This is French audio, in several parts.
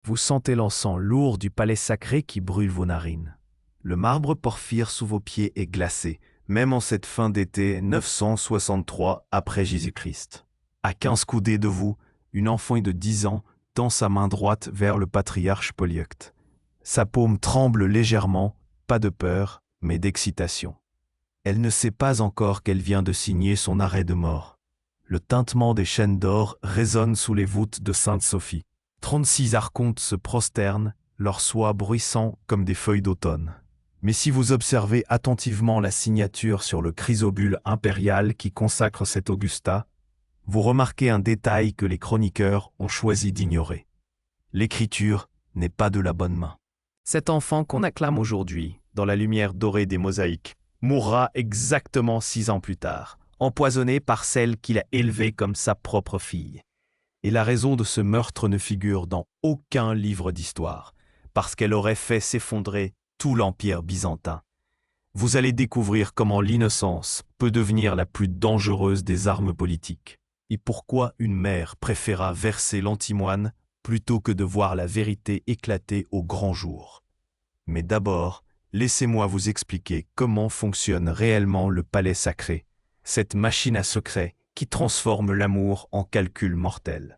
Vous sentez l'encens lourd du palais sacré qui brûle vos narines. Le marbre porphyre sous vos pieds est glacé, même en cette fin d'été 963 après Jésus-Christ. À 15 coudées de vous, une enfant de 10 ans tend sa main droite vers le patriarche Polyeucte. Sa paume tremble légèrement, pas de peur, mais d'excitation. Elle ne sait pas encore qu'elle vient de signer son arrêt de mort. Le tintement des chaînes d'or résonne sous les voûtes de Sainte-Sophie. 36 archontes se prosternent, leurs soies bruissant comme des feuilles d'automne. Mais si vous observez attentivement la signature sur le chrysobule impérial qui consacre cet Augusta, vous remarquez un détail que les chroniqueurs ont choisi d'ignorer. L'écriture n'est pas de la bonne main. Cet enfant qu'on acclame aujourd'hui, dans la lumière dorée des mosaïques, mourra exactement 6 ans plus tard, empoisonné par celle qu'il a élevée comme sa propre fille. Et la raison de ce meurtre ne figure dans aucun livre d'histoire, parce qu'elle aurait fait s'effondrer tout l'Empire byzantin. Vous allez découvrir comment l'innocence peut devenir la plus dangereuse des armes politiques, et pourquoi une mère préféra verser l'antimoine plutôt que de voir la vérité éclater au grand jour. Mais d'abord, laissez-moi vous expliquer comment fonctionne réellement le palais sacré, cette machine à secret qui transforme l'amour en calcul mortel.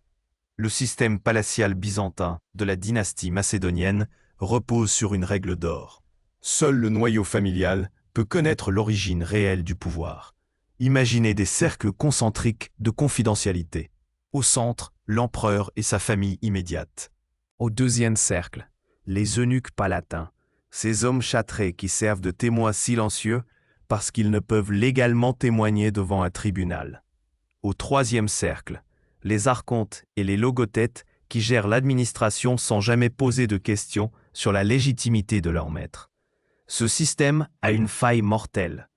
Le système palatial byzantin de la dynastie macédonienne repose sur une règle d'or. Seul le noyau familial peut connaître l'origine réelle du pouvoir. Imaginez des cercles concentriques de confidentialité. Au centre, l'empereur et sa famille immédiate. Au deuxième cercle, les eunuques palatins, ces hommes châtrés qui servent de témoins silencieux parce qu'ils ne peuvent légalement témoigner devant un tribunal. Au troisième cercle, les archontes et les logothètes qui gèrent l'administration sans jamais poser de questions sur la légitimité de leur maître. Ce système a une faille mortelle.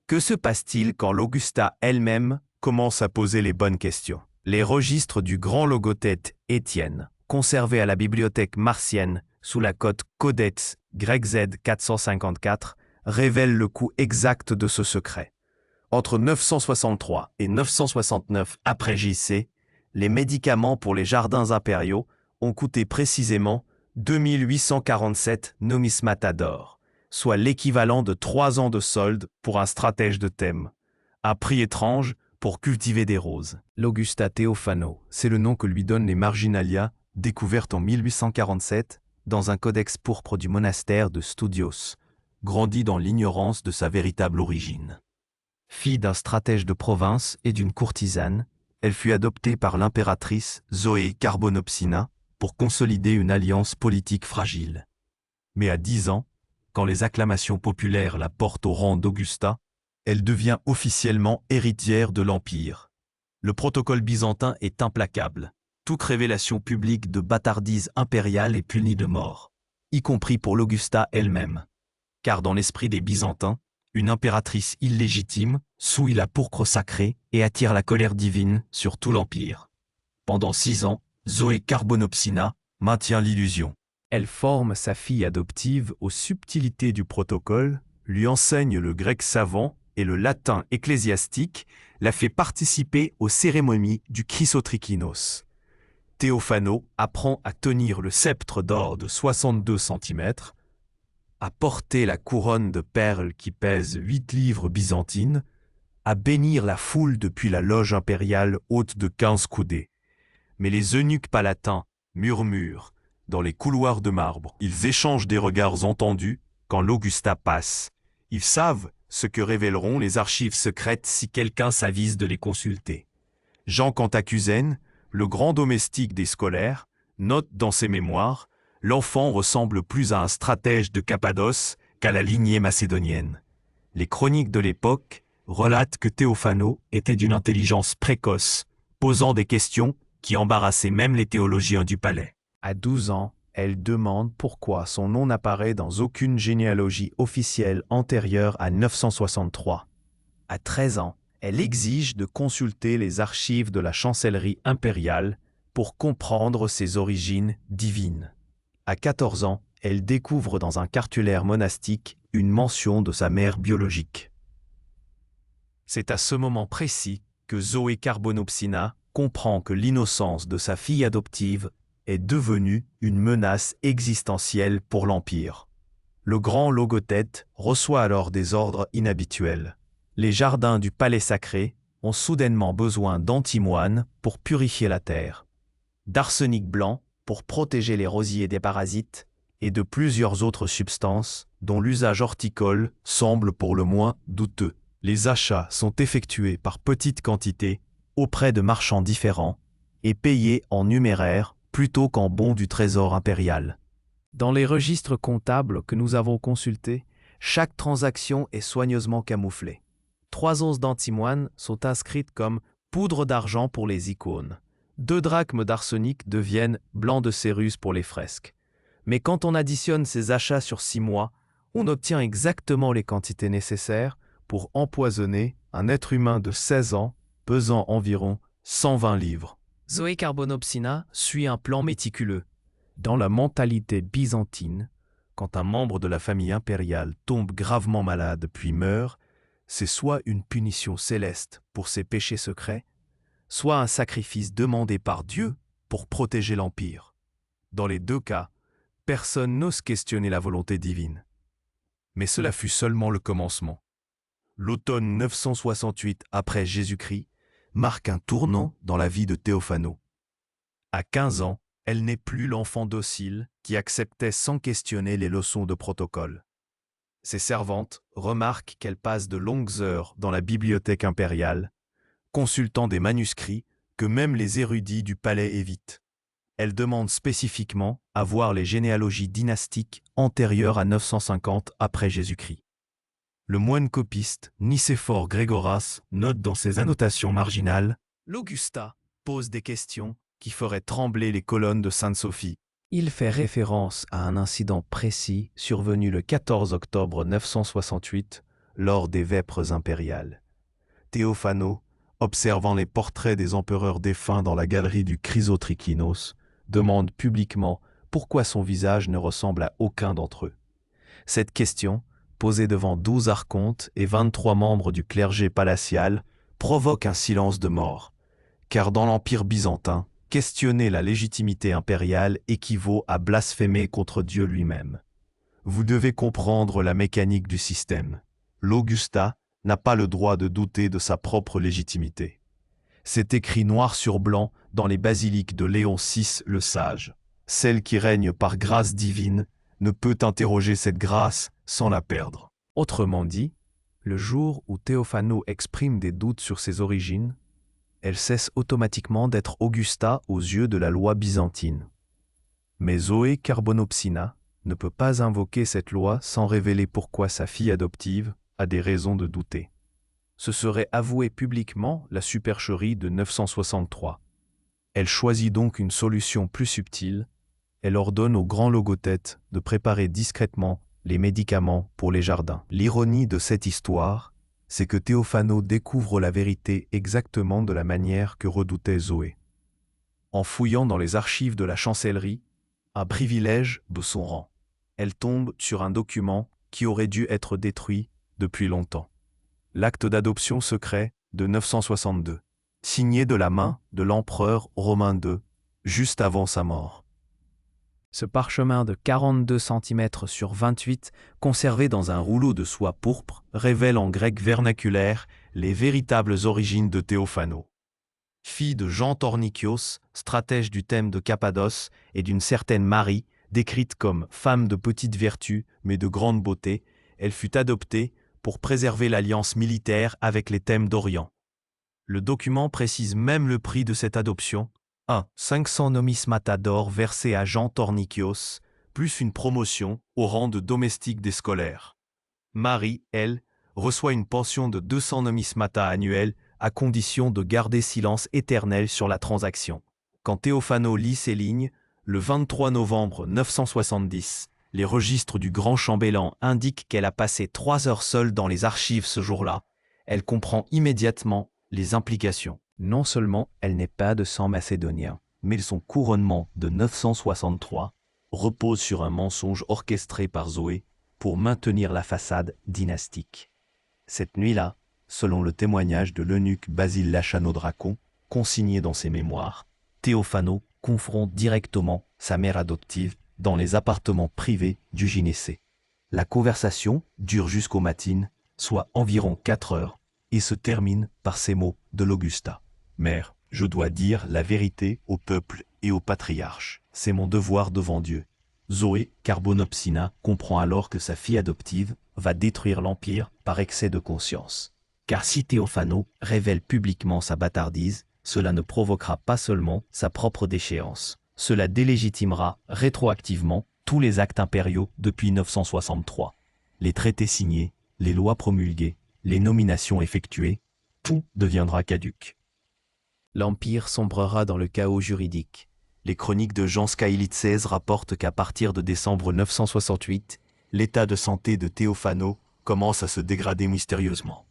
Que se passe-t-il quand l'Augusta elle-même commence à poser les bonnes questions? Les registres du grand logothète Étienne, conservés à la bibliothèque martienne sous la cote Codex Z 454, révèlent le coût exact de ce secret. Entre 963 et 969 après JC, les médicaments pour les jardins impériaux ont coûté précisément 2847 numismata d'or, soit l'équivalent de 3 ans de solde pour un stratège de thème. Un prix étrange pour cultiver des roses. L'Augusta Theophano, c'est le nom que lui donnent les Marginalia, découvertes en 1847 dans un codex pourpre du monastère de Studios, grandi dans l'ignorance de sa véritable origine. Fille d'un stratège de province et d'une courtisane, elle fut adoptée par l'impératrice Zoé Carbonopsina pour consolider une alliance politique fragile. Mais à 10 ans, quand les acclamations populaires la portent au rang d'Augusta, elle devient officiellement héritière de l'Empire. Le protocole byzantin est implacable. Toute révélation publique de bâtardise impériale est punie de mort, y compris pour l'Augusta elle-même. Car dans l'esprit des Byzantins, une impératrice illégitime souille la pourpre sacrée et attire la colère divine sur tout l'Empire. Pendant 6 ans, Zoé Carbonopsina maintient l'illusion. Elle forme sa fille adoptive aux subtilités du protocole, lui enseigne le grec savant et le latin ecclésiastique, la fait participer aux cérémonies du Chrysotrikinos. Théophano apprend à tenir le sceptre d'or de 62 cm, à porter la couronne de perles qui pèse 8 livres byzantines, à bénir la foule depuis la loge impériale haute de 15 coudées. Mais les eunuques palatins murmurent dans les couloirs de marbre. Ils échangent des regards entendus quand l'Augusta passe. Ils savent ce que révéleront les archives secrètes si quelqu'un s'avise de les consulter. Jean Cantacuzène, le grand domestique des scolaires, note dans ses mémoires « L'enfant ressemble plus à un stratège de Cappadoce qu'à la lignée macédonienne ». Les chroniques de l'époque relatent que Théophano était d'une intelligence précoce, posant des questions qui embarrassaient même les théologiens du palais. À 12 ans, elle demande pourquoi son nom n'apparaît dans aucune généalogie officielle antérieure à 963. À 13 ans, elle exige de consulter les archives de la chancellerie impériale pour comprendre ses origines divines. À 14 ans, elle découvre dans un cartulaire monastique une mention de sa mère biologique. C'est à ce moment précis que Zoé Carbonopsina comprend que l'innocence de sa fille adoptive est devenue une menace existentielle pour l'Empire. Le grand logothète reçoit alors des ordres inhabituels. Les jardins du palais sacré ont soudainement besoin d'antimoine pour purifier la terre, d'arsenic blanc pour protéger les rosiers des parasites et de plusieurs autres substances dont l'usage horticole semble pour le moins douteux. Les achats sont effectués par petites quantités auprès de marchands différents et payés en numéraire plutôt qu'en bons du trésor impérial. Dans les registres comptables que nous avons consultés, chaque transaction est soigneusement camouflée. 3 onces d'antimoine sont inscrites comme poudre d'argent pour les icônes. 2 drachmes d'arsenic deviennent blanc de cérus pour les fresques. Mais quand on additionne ces achats sur 6 mois, on obtient exactement les quantités nécessaires pour empoisonner un être humain de 16 ans pesant environ 120 livres. Zoé Carbonopsina suit un plan méticuleux. Dans la mentalité byzantine, quand un membre de la famille impériale tombe gravement malade puis meurt, c'est soit une punition céleste pour ses péchés secrets, soit un sacrifice demandé par Dieu pour protéger l'Empire. Dans les 2 cas, personne n'ose questionner la volonté divine. Mais cela fut seulement le commencement. L'automne 968 après Jésus-Christ marque un tournant dans la vie de Théophano. À 15 ans, elle n'est plus l'enfant docile qui acceptait sans questionner les leçons de protocole. Ses servantes remarquent qu'elle passe de longues heures dans la bibliothèque impériale, consultant des manuscrits que même les érudits du palais évitent. Elle demande spécifiquement à voir les généalogies dynastiques antérieures à 950 après Jésus-Christ. Le moine copiste Nicéphore Grégoras note dans ses annotations marginales « L'Augusta pose des questions qui feraient trembler les colonnes de Sainte-Sophie ». Il fait référence à un incident précis survenu le 14 octobre 968 lors des vêpres impériales. Théophano, observant les portraits des empereurs défunts dans la galerie du Chrysotrikinos, demande publiquement pourquoi son visage ne ressemble à aucun d'entre eux. Cette question, posée devant 12 archontes et 23 membres du clergé palatial, provoque un silence de mort, car dans l'Empire byzantin, questionner la légitimité impériale équivaut à blasphémer contre Dieu lui-même. Vous devez comprendre la mécanique du système. L'Augusta n'a pas le droit de douter de sa propre légitimité. C'est écrit noir sur blanc dans les basiliques de Léon VI le Sage. Celle qui règne par grâce divine ne peut interroger cette grâce sans la perdre. Autrement dit, le jour où Théophano exprime des doutes sur ses origines, elle cesse automatiquement d'être Augusta aux yeux de la loi byzantine. Mais Zoé Carbonopsina ne peut pas invoquer cette loi sans révéler pourquoi sa fille adoptive a des raisons de douter. Ce serait avouer publiquement la supercherie de 963. Elle choisit donc une solution plus subtile. Elle ordonne au grand logothète de préparer discrètement les médicaments pour les jardins. L'ironie de cette histoire, c'est que Théophano découvre la vérité exactement de la manière que redoutait Zoé. En fouillant dans les archives de la chancellerie, un privilège de son rang, elle tombe sur un document qui aurait dû être détruit depuis longtemps. L'acte d'adoption secret de 962, signé de la main de l'empereur Romain II, juste avant sa mort. Ce parchemin de 42 cm sur 28, conservé dans un rouleau de soie pourpre, révèle en grec vernaculaire les véritables origines de Théophano. Fille de Jean Tornikios, stratège du thème de Cappadoce, et d'une certaine Marie, décrite comme femme de petite vertu mais de grande beauté, elle fut adoptée pour préserver l'alliance militaire avec les thèmes d'Orient. Le document précise même le prix de cette adoption, 500 nomismata d'or versés à Jean Tornikios, plus une promotion au rang de domestique des scolaires. Marie, elle, reçoit une pension de 200 nomismata annuels à condition de garder silence éternel sur la transaction. Quand Théophano lit ces lignes, le 23 novembre 970, les registres du grand chambellan indiquent qu'elle a passé 3 heures seule dans les archives ce jour-là. Elle comprend immédiatement les implications. Non seulement elle n'est pas de sang macédonien, mais son couronnement de 963 repose sur un mensonge orchestré par Zoé pour maintenir la façade dynastique. Cette nuit-là, selon le témoignage de l'eunuque Basile Lachanau-Dracon, consigné dans ses mémoires, Théophano confronte directement sa mère adoptive dans les appartements privés du gynécée. La conversation dure jusqu'au matin, soit environ 4 heures, et se termine par ces mots de l'Augusta. « Mère, je dois dire la vérité au peuple et au patriarche. C'est mon devoir devant Dieu. » Zoé Carbonopsina comprend alors que sa fille adoptive va détruire l'Empire par excès de conscience. Car si Théophano révèle publiquement sa bâtardise, cela ne provoquera pas seulement sa propre déchéance. Cela délégitimera rétroactivement tous les actes impériaux depuis 963. Les traités signés, les lois promulguées, les nominations effectuées, tout deviendra caduc. L'Empire sombrera dans le chaos juridique. Les chroniques de Jean Scaïlitzès rapportent qu'à partir de décembre 968, l'état de santé de Théophano commence à se dégrader mystérieusement.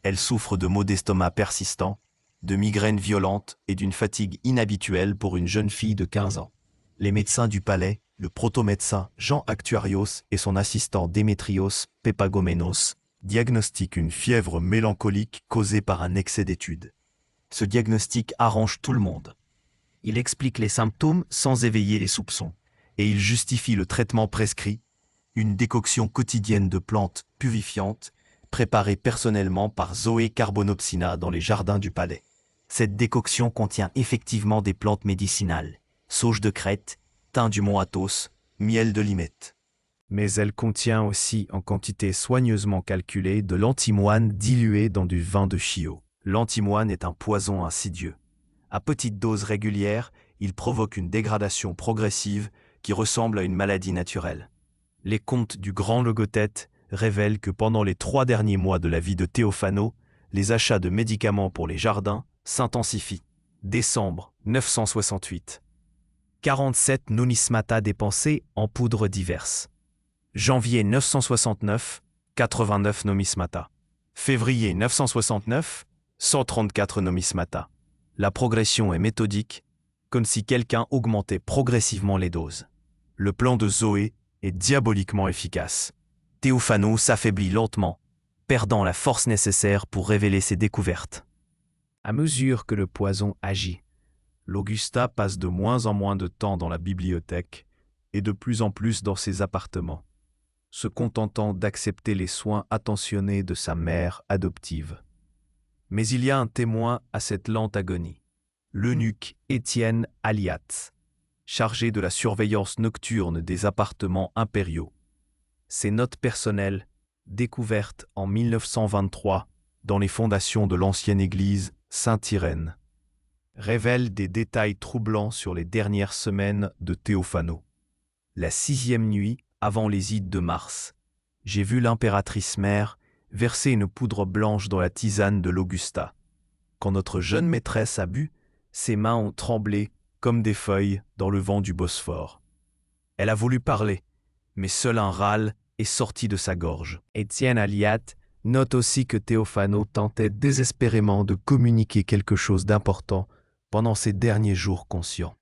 Elle souffre de maux d'estomac persistants, de migraines violentes et d'une fatigue inhabituelle pour une jeune fille de 15 ans. Les médecins du palais, le protomédecin Jean Actuarios et son assistant Démétrios Pépagoménos, diagnostiquent une fièvre mélancolique causée par un excès d'études. Ce diagnostic arrange tout le monde. Il explique les symptômes sans éveiller les soupçons, et il justifie le traitement prescrit, une décoction quotidienne de plantes purifiantes, préparée personnellement par Zoé Carbonopsina dans les jardins du palais. Cette décoction contient effectivement des plantes médicinales, sauge de Crète, thym du mont Athos, miel de Limette. Mais elle contient aussi en quantité soigneusement calculée de l'antimoine dilué dans du vin de Chios. L'antimoine est un poison insidieux. À petite dose régulière, il provoque une dégradation progressive qui ressemble à une maladie naturelle. Les contes du grand logothète révèlent que pendant les 3 derniers mois de la vie de Théophano, les achats de médicaments pour les jardins s'intensifient. Décembre 968. 47 numismata dépensés en poudres diverses. Janvier 969, 89 numismata. Février 969, 134 numismata. La progression est méthodique, comme si quelqu'un augmentait progressivement les doses. Le plan de Zoé est diaboliquement efficace. Théophano s'affaiblit lentement, perdant la force nécessaire pour révéler ses découvertes. À mesure que le poison agit, l'Augusta passe de moins en moins de temps dans la bibliothèque et de plus en plus dans ses appartements, se contentant d'accepter les soins attentionnés de sa mère adoptive. Mais il y a un témoin à cette lente agonie, l'eunuque Étienne Aliat, chargé de la surveillance nocturne des appartements impériaux. Ses notes personnelles, découvertes en 1923 dans les fondations de l'ancienne église Saint-Irène, révèlent des détails troublants sur les dernières semaines de Théophano. La 6e nuit avant les ides de mars, j'ai vu l'impératrice mère verser une poudre blanche dans la tisane de l'Augusta. Quand notre jeune maîtresse a bu, ses mains ont tremblé comme des feuilles dans le vent du Bosphore. Elle a voulu parler, mais seul un râle est sorti de sa gorge. Étienne Aliat note aussi que Théophano tentait désespérément de communiquer quelque chose d'important pendant ses derniers jours conscients.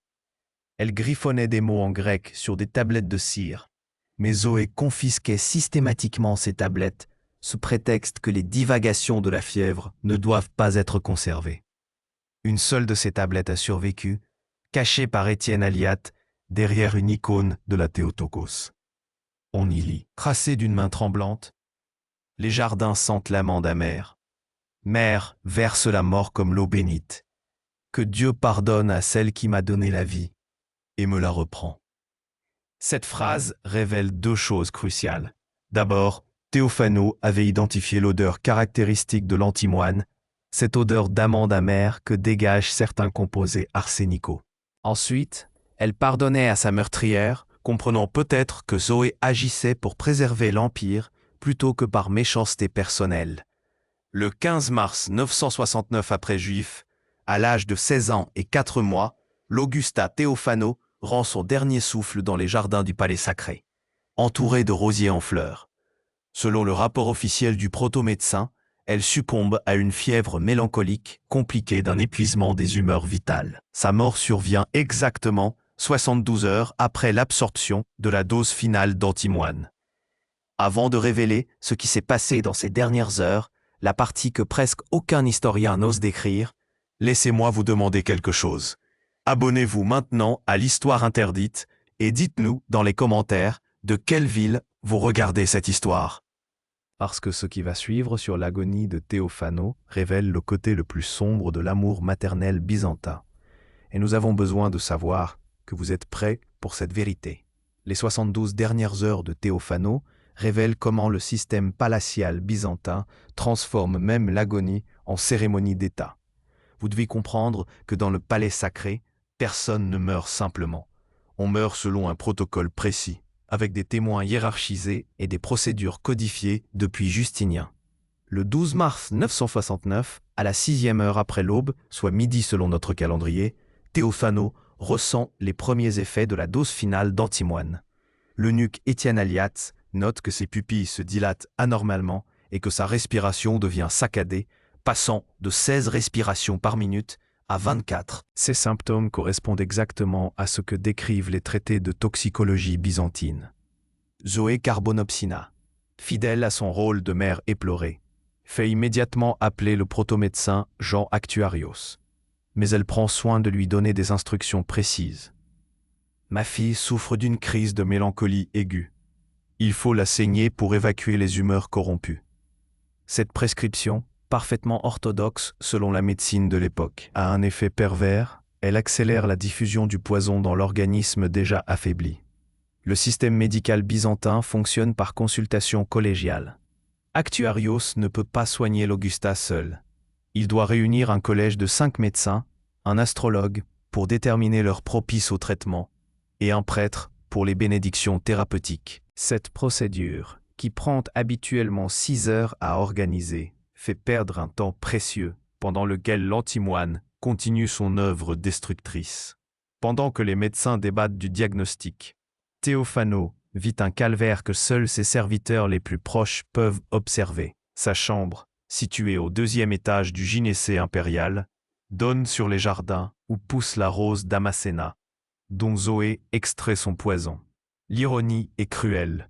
Elle griffonnait des mots en grec sur des tablettes de cire, mais Zoé confisquait systématiquement ces tablettes sous prétexte que les divagations de la fièvre ne doivent pas être conservées. Une seule de ces tablettes a survécu, cachée par Étienne Aliat derrière une icône de la Théotokos. On y lit, tracé d'une main tremblante, « Les jardins sentent l'amande amère. Mère, verse la mort comme l'eau bénite. Que Dieu pardonne à celle qui m'a donné la vie et me la reprend. » Cette phrase révèle 2 choses cruciales. D'abord, Théophano avait identifié l'odeur caractéristique de l'antimoine, cette odeur d'amande amère que dégagent certains composés arsénicaux. Ensuite, elle pardonnait à sa meurtrière, comprenant peut-être que Zoé agissait pour préserver l'Empire plutôt que par méchanceté personnelle. Le 15 mars 969 après Juif, à l'âge de 16 ans et 4 mois, l'Augusta Théophano rend son dernier souffle dans les jardins du palais sacré, entourée de rosiers en fleurs. Selon le rapport officiel du proto-médecin, elle succombe à une fièvre mélancolique compliquée d'un épuisement des humeurs vitales. Sa mort survient exactement 72 heures après l'absorption de la dose finale d'antimoine. Avant de révéler ce qui s'est passé dans ces dernières heures, la partie que presque aucun historien n'ose décrire, laissez-moi vous demander quelque chose. Abonnez-vous maintenant à l'Histoire interdite et dites-nous dans les commentaires de quelle ville vous regardez cette histoire. Parce que ce qui va suivre sur l'agonie de Théophano révèle le côté le plus sombre de l'amour maternel byzantin. Et nous avons besoin de savoir que vous êtes prêts pour cette vérité. Les 72 dernières heures de Théophano révèlent comment le système palatial byzantin transforme même l'agonie en cérémonie d'État. Vous devez comprendre que dans le palais sacré, personne ne meurt simplement. On meurt selon un protocole précis, avec des témoins hiérarchisés et des procédures codifiées depuis Justinien. Le 12 mars 969, à la 6e heure après l'aube, soit midi selon notre calendrier, Théophano ressent les premiers effets de la dose finale d'antimoine. L'eunuque Étienne Aliat note que ses pupilles se dilatent anormalement et que sa respiration devient saccadée, passant de 16 respirations par minute à 24. Ces symptômes correspondent exactement à ce que décrivent les traités de toxicologie byzantine. Zoé Carbonopsina, fidèle à son rôle de mère éplorée, fait immédiatement appeler le protomédecin Jean Actuarios. Mais elle prend soin de lui donner des instructions précises. Ma fille souffre d'une crise de mélancolie aiguë. Il faut la saigner pour évacuer les humeurs corrompues. Cette prescription, parfaitement orthodoxe selon la médecine de l'époque, a un effet pervers. Elle accélère la diffusion du poison dans l'organisme déjà affaibli. Le système médical byzantin fonctionne par consultation collégiale. Actuarios ne peut pas soigner l'Augusta seul. Il doit réunir un collège de 5 médecins, un astrologue pour déterminer l'heure propice au traitement, et un prêtre pour les bénédictions thérapeutiques. Cette procédure, qui prend habituellement 6 heures à organiser, fait perdre un temps précieux pendant lequel l'antimoine continue son œuvre destructrice. Pendant que les médecins débattent du diagnostic, Théophano vit un calvaire que seuls ses serviteurs les plus proches peuvent observer. Sa chambre, située au 2e étage du gynécée impérial, donne sur les jardins où pousse la rose Damascena, dont Zoé extrait son poison. L'ironie est cruelle.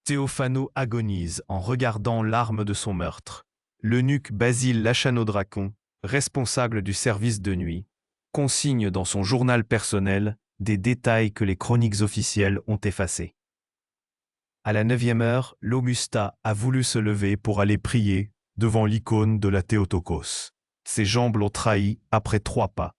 Théophano agonise en regardant l'arme de son meurtre. L'eunuque Basile Lachano-Dracon, responsable du service de nuit, consigne dans son journal personnel des détails que les chroniques officielles ont effacés. À la 9e heure, l'Augusta a voulu se lever pour aller prier devant l'icône de la Théotokos. Ses jambes l'ont trahi après 3 pas.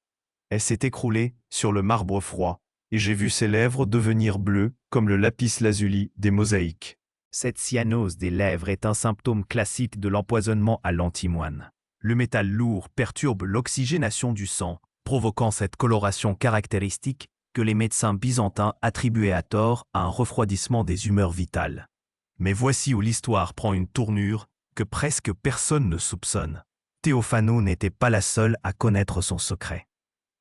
Elle s'est écroulée sur le marbre froid, et j'ai vu ses lèvres devenir bleues comme le lapis-lazuli des mosaïques. Cette cyanose des lèvres est un symptôme classique de l'empoisonnement à l'antimoine. Le métal lourd perturbe l'oxygénation du sang, provoquant cette coloration caractéristique que les médecins byzantins attribuaient à tort à un refroidissement des humeurs vitales. Mais voici où l'histoire prend une tournure que presque personne ne soupçonne. Théophano n'était pas la seule à connaître son secret.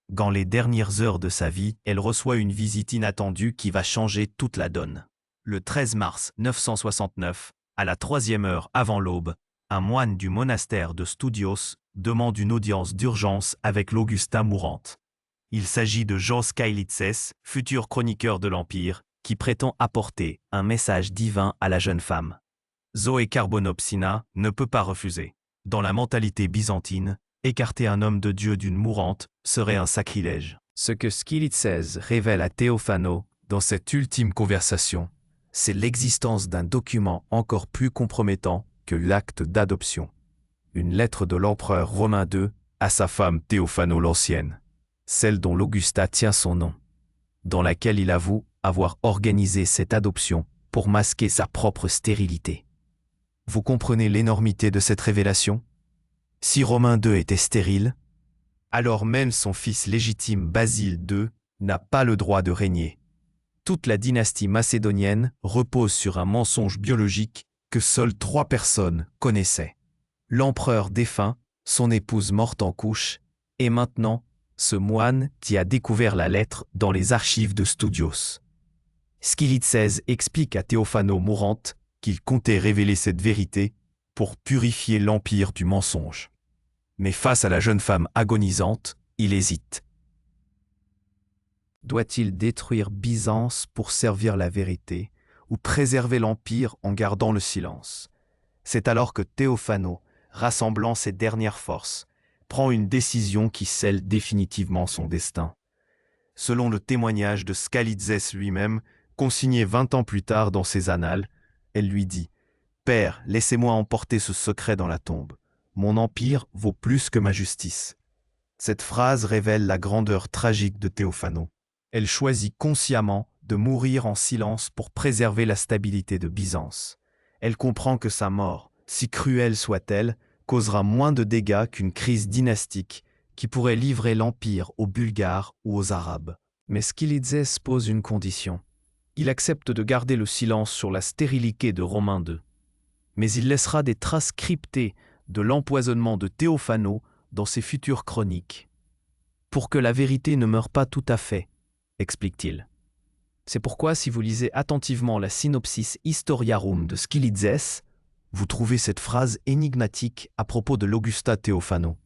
Dans les dernières heures de sa vie, elle reçoit une visite inattendue qui va changer toute la donne. Le 13 mars 969, à la 3e heure avant l'aube, un moine du monastère de Studios demande une audience d'urgence avec l'Augusta mourante. Il s'agit de Jean Skylitzès, futur chroniqueur de l'Empire, qui prétend apporter un message divin à la jeune femme. Zoé Carbonopsina ne peut pas refuser. Dans la mentalité byzantine, écarter un homme de Dieu d'une mourante serait un sacrilège. Ce que Skylitzès révèle à Théophano dans cette ultime conversation, c'est l'existence d'un document encore plus compromettant que l'acte d'adoption. Une lettre de l'empereur Romain II à sa femme Théophano l'Ancienne, celle dont l'Augusta tient son nom, dans laquelle il avoue avoir organisé cette adoption pour masquer sa propre stérilité. Vous comprenez l'énormité de cette révélation? Si Romain II était stérile, alors même son fils légitime Basile II n'a pas le droit de régner. Toute la dynastie macédonienne repose sur un mensonge biologique que seules 3 personnes connaissaient. L'empereur défunt, son épouse morte en couche, et maintenant, ce moine qui a découvert la lettre dans les archives de Studios. Skylitzès explique à Théophano mourante qu'il comptait révéler cette vérité pour purifier l'empire du mensonge. Mais face à la jeune femme agonisante, il hésite. Doit-il détruire Byzance pour servir la vérité ou préserver l'empire en gardant le silence? C'est alors que Théophano, rassemblant ses dernières forces, prend une décision qui scelle définitivement son destin. selon le témoignage de Skalitzès lui-même, consigné 20 ans plus tard dans ses annales. Elle lui dit « Père, laissez-moi emporter ce secret dans la tombe. Mon empire vaut plus que ma justice. » Cette phrase révèle la grandeur tragique de Théophano. Elle choisit consciemment de mourir en silence pour préserver la stabilité de Byzance. Elle comprend que sa mort, si cruelle soit-elle, causera moins de dégâts qu'une crise dynastique qui pourrait livrer l'Empire aux Bulgares ou aux Arabes. Mais Skilidzès pose une condition. Il accepte de garder le silence sur la stérilité de Romain II. Mais il laissera des traces cryptées de l'empoisonnement de Théophano dans ses futures chroniques. Pour que la vérité ne meure pas tout à fait, explique-t-il. C'est pourquoi si vous lisez attentivement la Synopsis Historiarum de Skilidzès, vous trouvez cette phrase énigmatique à propos de l'Augusta Théophano.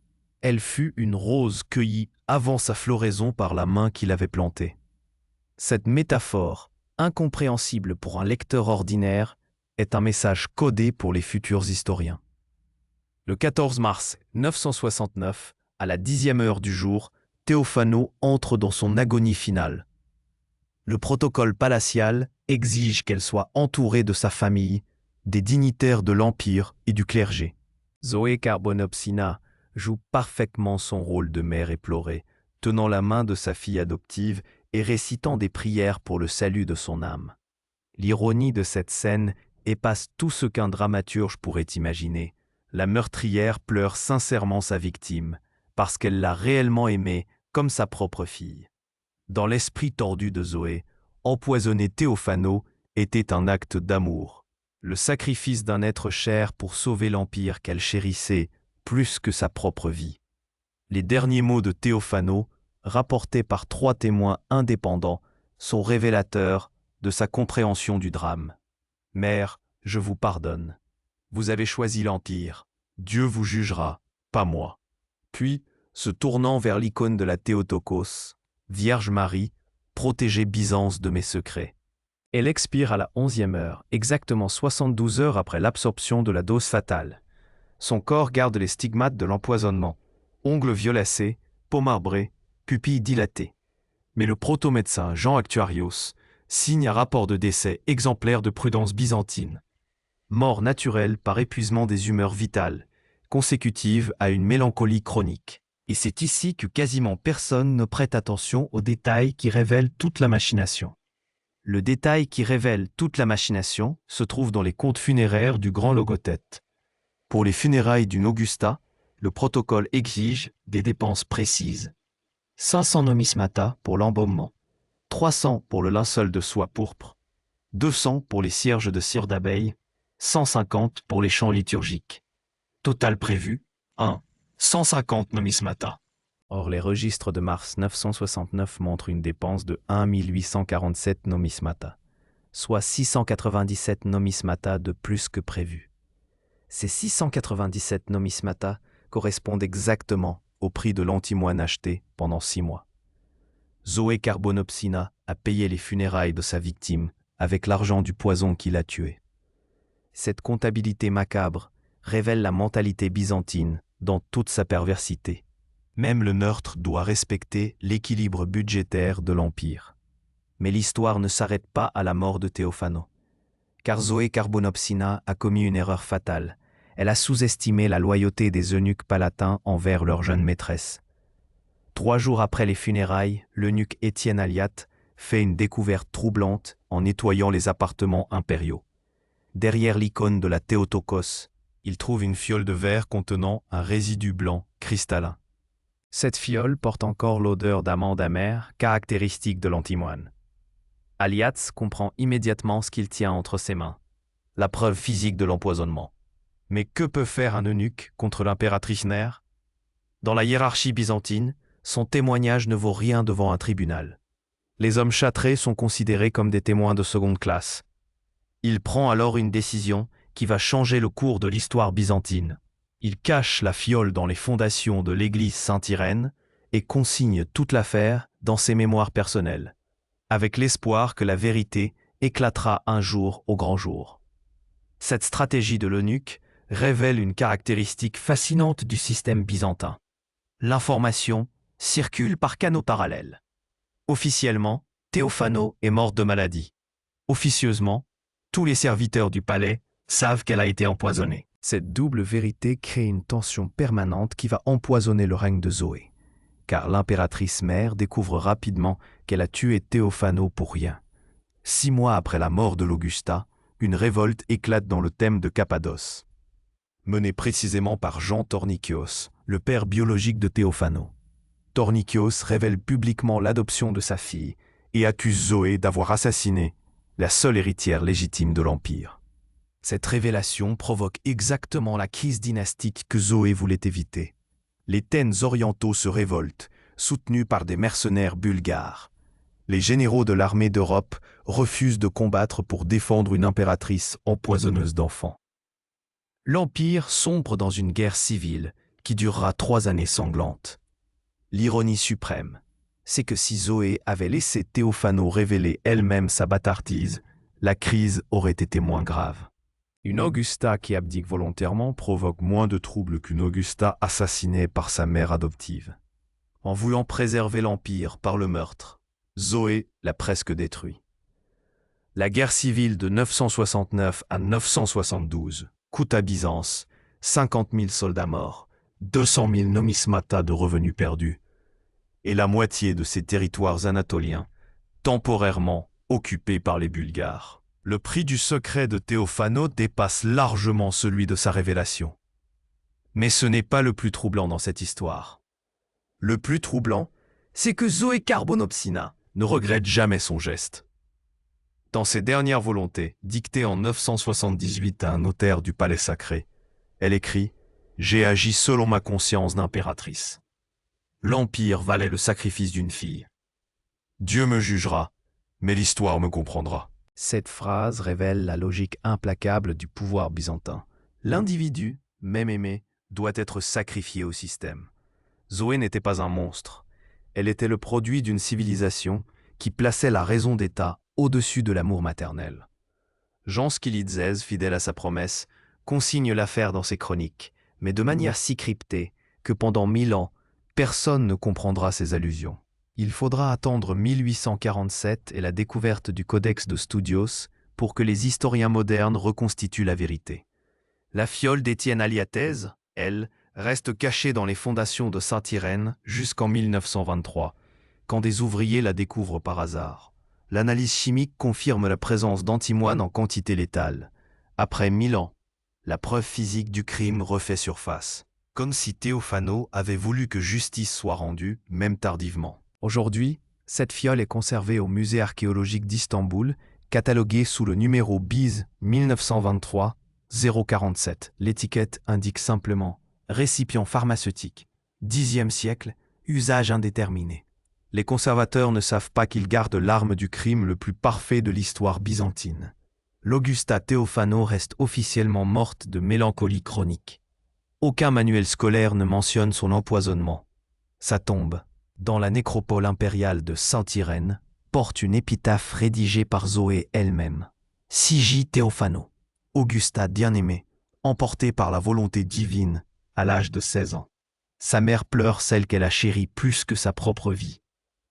Elle fut une rose cueillie avant sa floraison par la main qui l'avait plantée. Cette métaphore, incompréhensible pour un lecteur ordinaire, est un message codé pour les futurs historiens. Le 14 mars 969, à la 10e heure du jour, Théophano entre dans son agonie finale. Le protocole palatial exige qu'elle soit entourée de sa famille, des dignitaires de l'Empire et du clergé. Zoé Carbonopsina joue parfaitement son rôle de mère éplorée, tenant la main de sa fille adoptive et récitant des prières pour le salut de son âme. L'ironie de cette scène épasse tout ce qu'un dramaturge pourrait imaginer. La meurtrière pleure sincèrement sa victime, parce qu'elle l'a réellement aimée comme sa propre fille. Dans l'esprit tordu de Zoé, empoisonner Théophano était un acte d'amour, le sacrifice d'un être cher pour sauver l'empire qu'elle chérissait plus que sa propre vie. Les derniers mots de Théophano, rapportés par 3 témoins indépendants, sont révélateurs de sa compréhension du drame. « Mère, je vous pardonne. Vous avez choisi l'Empire. Dieu vous jugera, pas moi. » Puis, se tournant vers l'icône de la Théotokos, « Vierge Marie, protégez Byzance de mes secrets. » Elle expire à la 11e heure, exactement 72 heures après l'absorption de la dose fatale. Son corps garde les stigmates de l'empoisonnement, ongles violacés, peau marbrée, pupilles dilatées. Mais le proto-médecin Jean Actuarios signe un rapport de décès exemplaire de prudence byzantine. Mort naturelle par épuisement des humeurs vitales, consécutive à une mélancolie chronique. Et c'est ici que quasiment personne ne prête attention aux détails qui révèlent toute la machination. Le détail qui révèle toute la machination se trouve dans les comptes funéraires du grand logothète. Pour les funérailles d'une Augusta, le protocole exige des dépenses précises. 500 nomismata pour l'embaumement, 300 pour le linceul de soie pourpre, 200 pour les cierges de cire d'abeille, 150 pour les chants liturgiques. Total prévu, 150 nomismata. Or, les registres de mars 969 montrent une dépense de 1 847 nomismata, soit 697 nomismata de plus que prévu. Ces 697 nomismata correspondent exactement au prix de l'antimoine acheté pendant 6 mois. Zoé Carbonopsina a payé les funérailles de sa victime avec l'argent du poison qui l'a tué. Cette comptabilité macabre révèle la mentalité byzantine dans toute sa perversité. Même le meurtre doit respecter l'équilibre budgétaire de l'Empire. Mais l'histoire ne s'arrête pas à la mort de Théophano. Car Zoé Carbonopsina a commis une erreur fatale. Elle a sous-estimé la loyauté des eunuques palatins envers leur jeune maîtresse. 3 jours après les funérailles, l'eunuque Étienne Aliat fait une découverte troublante en nettoyant les appartements impériaux. Derrière l'icône de la Théotokos, il trouve une fiole de verre contenant un résidu blanc cristallin. Cette fiole porte encore l'odeur d'amande amère, caractéristique de l'antimoine. Aliats comprend immédiatement ce qu'il tient entre ses mains, la preuve physique de l'empoisonnement. Mais que peut faire un eunuque contre l'impératrice mère? Dans la hiérarchie byzantine, son témoignage ne vaut rien devant un tribunal. Les hommes châtrés sont considérés comme des témoins de seconde classe. Il prend alors une décision qui va changer le cours de l'histoire byzantine. Il cache la fiole dans les fondations de l'église Saint-Irène et consigne toute l'affaire dans ses mémoires personnelles, avec l'espoir que la vérité éclatera un jour au grand jour. Cette stratégie de l'eunuque révèle une caractéristique fascinante du système byzantin. L'information circule par canaux parallèles. Officiellement, Théophano est morte de maladie. Officieusement, tous les serviteurs du palais savent qu'elle a été empoisonnée. Cette double vérité crée une tension permanente qui va empoisonner le règne de Zoé, car l'impératrice mère découvre rapidement qu'elle a tué Théophano pour rien. 6 mois après la mort de l'Augusta, une révolte éclate dans le thème de Cappadoce, menée précisément par Jean Tornikios, le père biologique de Théophano. Tornikios révèle publiquement l'adoption de sa fille et accuse Zoé d'avoir assassiné la seule héritière légitime de l'Empire. Cette révélation provoque exactement la crise dynastique que Zoé voulait éviter. Les Thènes orientaux se révoltent, soutenus par des mercenaires bulgares. Les généraux de l'armée d'Europe refusent de combattre pour défendre une impératrice empoisonneuse d'enfants. L'Empire sombre dans une guerre civile qui durera 3 années sanglantes. L'ironie suprême, c'est que si Zoé avait laissé Théophano révéler elle-même sa bâtardise, la crise aurait été moins grave. Une Augusta qui abdique volontairement provoque moins de troubles qu'une Augusta assassinée par sa mère adoptive. En voulant préserver l'Empire par le meurtre, Zoé l'a presque détruit. La guerre civile de 969 à 972 coûte à Byzance 50 000 soldats morts, 200 000 nomismata de revenus perdus, et la moitié de ces territoires anatoliens, temporairement occupés par les Bulgares. Le prix du secret de Théophano dépasse largement celui de sa révélation. Mais ce n'est pas le plus troublant dans cette histoire. Le plus troublant, c'est que Zoé Carbonopsina ne regrette jamais son geste. Dans ses dernières volontés, dictées en 978 à un notaire du palais sacré, elle écrit « J'ai agi selon ma conscience d'impératrice. L'Empire valait le sacrifice d'une fille. Dieu me jugera, mais l'histoire me comprendra. » Cette phrase révèle la logique implacable du pouvoir byzantin. L'individu, même aimé, doit être sacrifié au système. Zoé n'était pas un monstre. Elle était le produit d'une civilisation qui plaçait la raison d'État au-dessus de l'amour maternel. Jean Skilidzes, fidèle à sa promesse, consigne l'affaire dans ses chroniques, mais de manière si cryptée que pendant 1000 ans, personne ne comprendra ses allusions. Il faudra attendre 1847 et la découverte du Codex de Studios pour que les historiens modernes reconstituent la vérité. La fiole d'Étienne Aliathèse, elle, reste cachée dans les fondations de Saint-Irène jusqu'en 1923, quand des ouvriers la découvrent par hasard. L'analyse chimique confirme la présence d'antimoine en quantité létale. Après 1000 ans, la preuve physique du crime refait surface, comme si Théophano avait voulu que justice soit rendue, même tardivement. Aujourd'hui, cette fiole est conservée au musée archéologique d'Istanbul, cataloguée sous le numéro BIS 1923-047. L'étiquette indique simplement « récipient pharmaceutique, 10e siècle, usage indéterminé ». Les conservateurs ne savent pas qu'ils gardent l'arme du crime le plus parfait de l'histoire byzantine. L'Augusta Théophano reste officiellement morte de mélancolie chronique. Aucun manuel scolaire ne mentionne son empoisonnement. Sa tombe, dans la nécropole impériale de Saint-Irène, porte une épitaphe rédigée par Zoé elle-même. Sigi Théophano, Augusta bien-aimée, emportée par la volonté divine à l'âge de 16 ans. Sa mère pleure celle qu'elle a chérie plus que sa propre vie.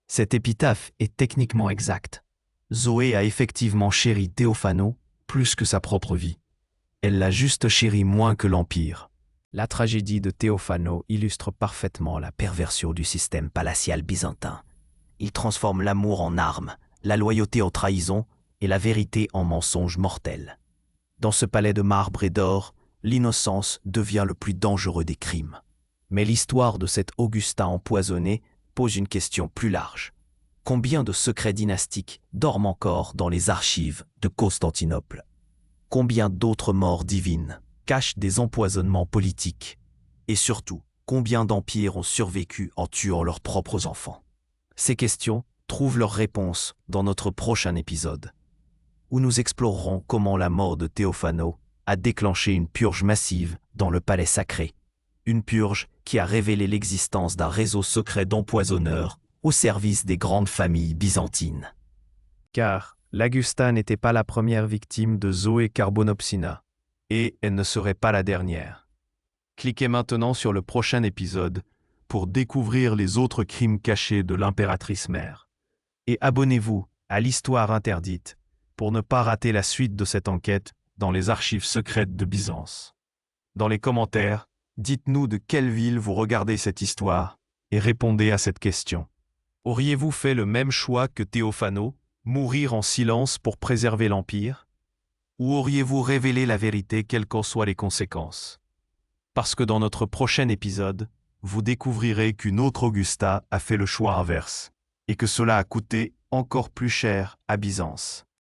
Cette épitaphe est techniquement exacte. Zoé a effectivement chéri Théophano plus que sa propre vie. Elle l'a juste chéri moins que l'Empire. La tragédie de Théophano illustre parfaitement la perversion du système palatial byzantin. Il transforme l'amour en arme, la loyauté en trahison et la vérité en mensonge mortel. Dans ce palais de marbre et d'or, l'innocence devient le plus dangereux des crimes. Mais l'histoire de cet Augusta empoisonné pose une question plus large. Combien de secrets dynastiques dorment encore dans les archives de Constantinople? Combien d'autres morts divines cachent des empoisonnements politiques? Et surtout, combien d'empires ont survécu en tuant leurs propres enfants? Ces questions trouvent leur réponse dans notre prochain épisode, où nous explorerons comment la mort de Théophano a déclenché une purge massive dans le palais sacré. Une purge qui a révélé l'existence d'un réseau secret d'empoisonneurs au service des grandes familles byzantines. Car l'Augusta n'était pas la première victime de Zoé Carbonopsina, et elle ne serait pas la dernière. Cliquez maintenant sur le prochain épisode pour découvrir les autres crimes cachés de l'impératrice mère. Et abonnez-vous à l'Histoire interdite pour ne pas rater la suite de cette enquête dans les archives secrètes de Byzance. Dans les commentaires, dites-nous de quelle ville vous regardez cette histoire et répondez à cette question. Auriez-vous fait le même choix que Théophano, mourir en silence pour préserver l'Empire? Ou auriez-vous révélé la vérité quelles qu'en soient les conséquences? Parce que dans notre prochain épisode, vous découvrirez qu'une autre Augusta a fait le choix inverse, et que cela a coûté encore plus cher à Byzance.